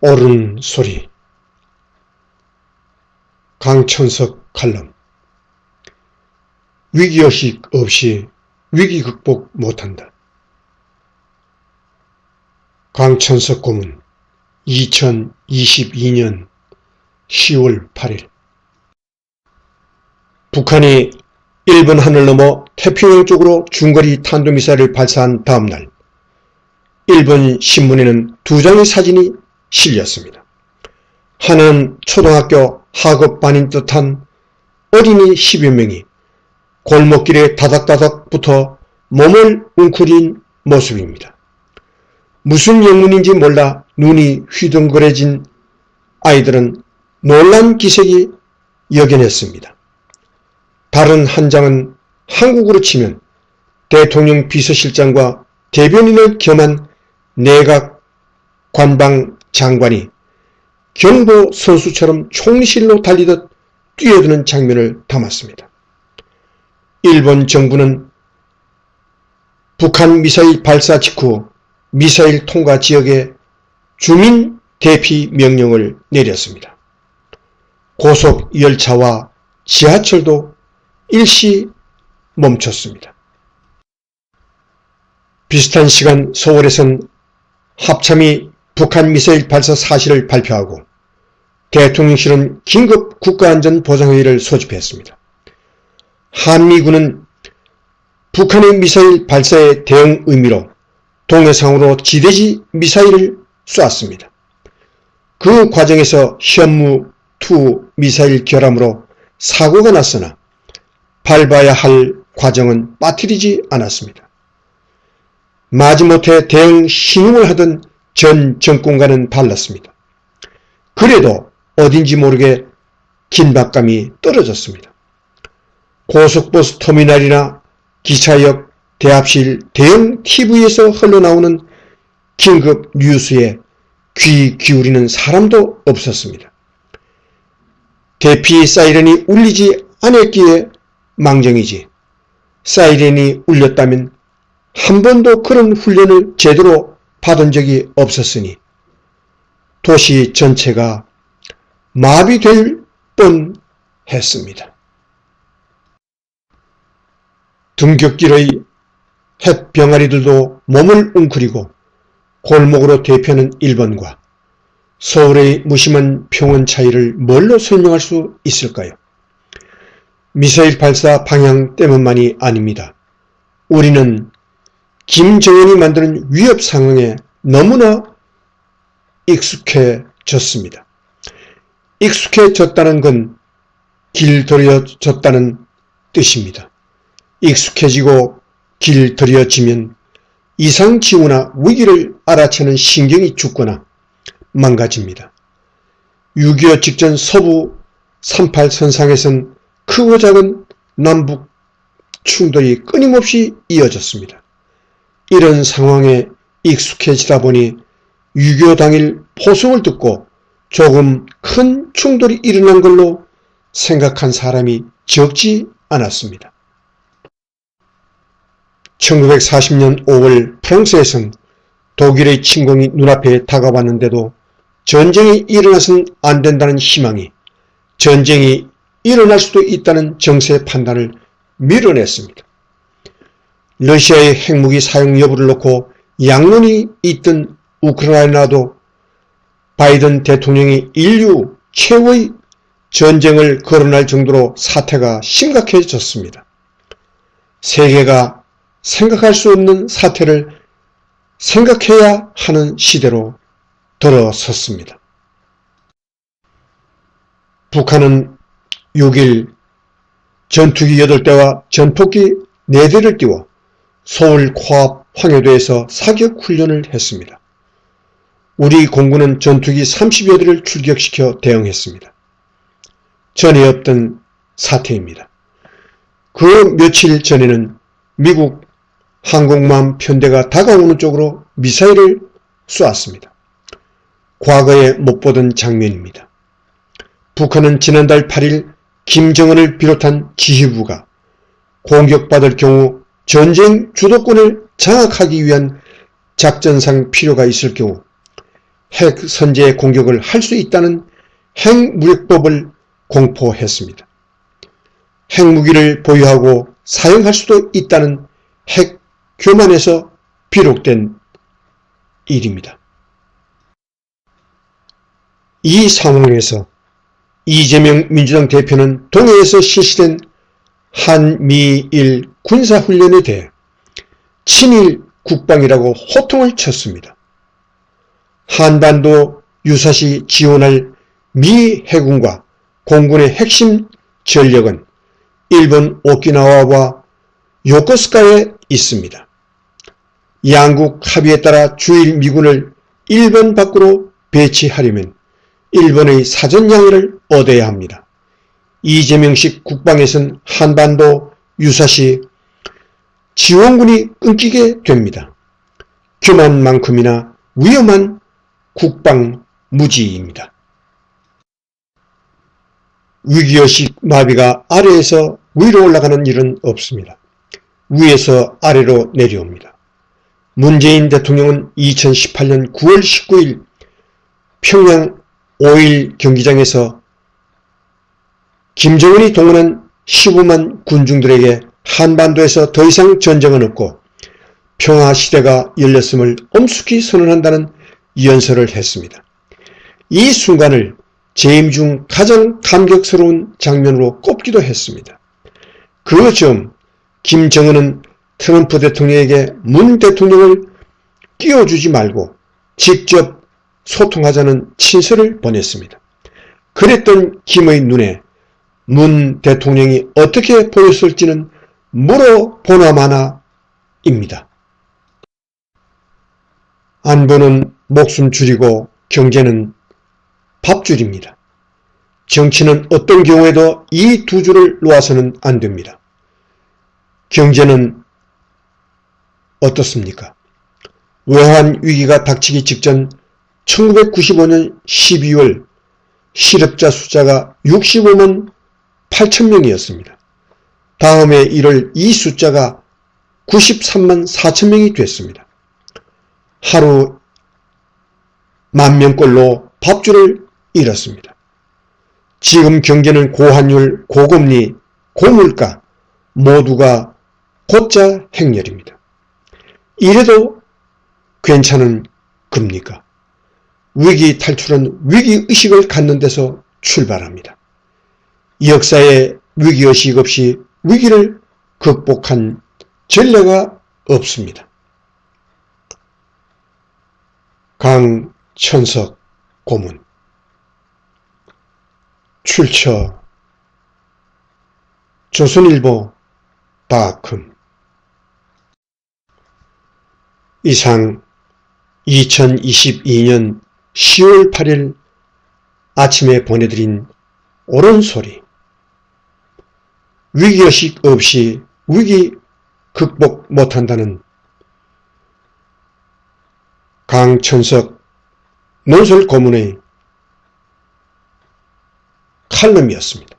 옳은 소리. 강천석 칼럼. 위기의식 없이 위기 극복 못한다. 강천석 고문 2022년 10월 8일. 북한이 일본 하늘 넘어 태평양 쪽으로 중거리 탄도미사일을 발사한 다음날 일본 신문에는 두 장의 사진이 실렸습니다. 하나는 초등학교 학업반인 듯한 어린이 10여 명이 골목길에 다닥다닥 붙어 몸을 웅크린 모습입니다. 무슨 영문인지 몰라 눈이 휘둥그레진 아이들은 놀란 기색이 역연했습니다. 다른 한 장은 한국으로 치면 대통령 비서실장과 대변인을 겸한 내각 관방 장관이 경보 선수처럼 총실로 달리듯 뛰어드는 장면을 담았습니다. 일본 정부는 북한 미사일 발사 직후 미사일 통과 지역에 주민 대피 명령을 내렸습니다. 고속 열차와 지하철도 일시 멈췄습니다. 비슷한 시간 서울에선 합참이 북한 미사일 발사 사실을 발표하고 대통령실은 긴급 국가안전보장회의를 소집했습니다. 한미군은 북한의 미사일 발사에 대응 의미로 동해상으로 지대지 미사일을 쏘았습니다. 그 과정에서 현무2 미사일 결함으로 사고가 났으나 밟아야 할 과정은 빠뜨리지 않았습니다. 마지못해 대응 신용을 하던 전 정권과는 달랐습니다. 그래도 어딘지 모르게 긴박감이 떨어졌습니다. 고속버스 터미널이나 기차역, 대합실, 대형 TV에서 흘러나오는 긴급 뉴스에 귀 기울이는 사람도 없었습니다. 대피 사이렌이 울리지 않았기에 망정이지, 사이렌이 울렸다면 한 번도 그런 훈련을 제대로 받은 적이 없었으니 도시 전체가 마비될 뻔했습니다. 등굣길의 햇병아리들도 몸을 웅크리고 골목으로 대표하는 일본과 서울의 무심한 평온 차이를 뭘로 설명할 수 있을까요? 미사일 발사 방향 때문만이 아닙니다. 우리는 김정은이 만드는 위협 상황에 너무나 익숙해졌습니다. 익숙해졌다는 건 길들여졌다는 뜻입니다. 익숙해지고 길들여지면 이상징후나 위기를 알아채는 신경이 죽거나 망가집니다. 6.25 직전 서부 38선상에선 크고 작은 남북 충돌이 끊임없이 이어졌습니다. 이런 상황에 익숙해지다 보니 6.25 당일 포성을 듣고 조금 큰 충돌이 일어난 걸로 생각한 사람이 적지 않았습니다. 1940년 5월 프랑스에선 독일의 침공이 눈앞에 다가왔는데도 전쟁이 일어나선 안 된다는 희망이 전쟁이 일어날 수도 있다는 정세 판단을 밀어냈습니다. 러시아의 핵무기 사용 여부를 놓고 양론이 있던 우크라이나도 바이든 대통령이 인류 최후의 전쟁을 거론할 정도로 사태가 심각해졌습니다. 세계가 생각할 수 없는 사태를 생각해야 하는 시대로 들어섰습니다. 북한은 6일 전투기 8대와 전폭기 4대를 띄워 서울 코앞 황해도에서 사격 훈련을 했습니다. 우리 공군은 전투기 30여 대를 출격시켜 대응했습니다. 전에 없던 사태입니다. 그 며칠 전에는 미국 항공모함 편대가 다가오는 쪽으로 미사일을 쏘았습니다. 과거에 못 보던 장면입니다. 북한은 지난달 8일 김정은을 비롯한 지휘부가 공격받을 경우 전쟁 주도권을 장악하기 위한 작전상 필요가 있을 경우 핵 선제 공격을 할 수 있다는 핵무력법을 공포했습니다. 핵무기를 보유하고 사용할 수도 있다는 핵 교만에서 비롯된 일입니다. 이 상황에서 이재명 민주당 대표는 동해에서 실시된 한미일 군사훈련에 대해 친일 국방이라고 호통을 쳤습니다. 한반도 유사시 지원할 미 해군과 공군의 핵심 전력은 일본 오키나와와 요코스카에 있습니다. 양국 합의에 따라 주일 미군을 일본 밖으로 배치하려면 일본의 사전 양해를 얻어야 합니다. 이재명식 국방에선 한반도 유사시 지원군이 끊기게 됩니다. 교만만큼이나 위험한 국방 무지입니다. 위기의식 마비가 아래에서 위로 올라가는 일은 없습니다. 위에서 아래로 내려옵니다. 문재인 대통령은 2018년 9월 19일 평양 5일 경기장에서 김정은이 동원한 15만 군중들에게 한반도에서 더 이상 전쟁은 없고 평화시대가 열렸음을 엄숙히 선언한다는 연설을 했습니다. 이 순간을 재임 중 가장 감격스러운 장면으로 꼽기도 했습니다. 그 점 김정은은 트럼프 대통령에게 문 대통령을 끼워주지 말고 직접 소통하자는 친서를 보냈습니다. 그랬던 김의 눈에 문 대통령이 어떻게 보였을지는 물어보나마나입니다. 안보는 목숨 줄이고 경제는 밥줄입니다. 정치는 어떤 경우에도 이 두 줄을 놓아서는 안 됩니다. 경제는 어떻습니까? 외환 위기가 닥치기 직전 1995년 12월 실업자 숫자가 65만 8천 명이었습니다. 다음해 1월 이 숫자가 93만 4천 명이 됐습니다. 하루 10,000명꼴로 밥줄을 잃었습니다. 지금 경제는 고환율, 고금리, 고물가 모두가 곧자 행렬입니다. 이래도 괜찮은 겁니까? 위기 탈출은 위기의식을 갖는 데서 출발합니다. 역사에 위기의식 없이 위기를 극복한 전례가 없습니다. 강천석 고문 출처 조선일보 박흠. 이상 2022년 10월 8일 아침에 보내드린 옳은 소리. 위기의식 없이 위기 극복 못한다는 강천석 논설 고문의 칼럼이었습니다.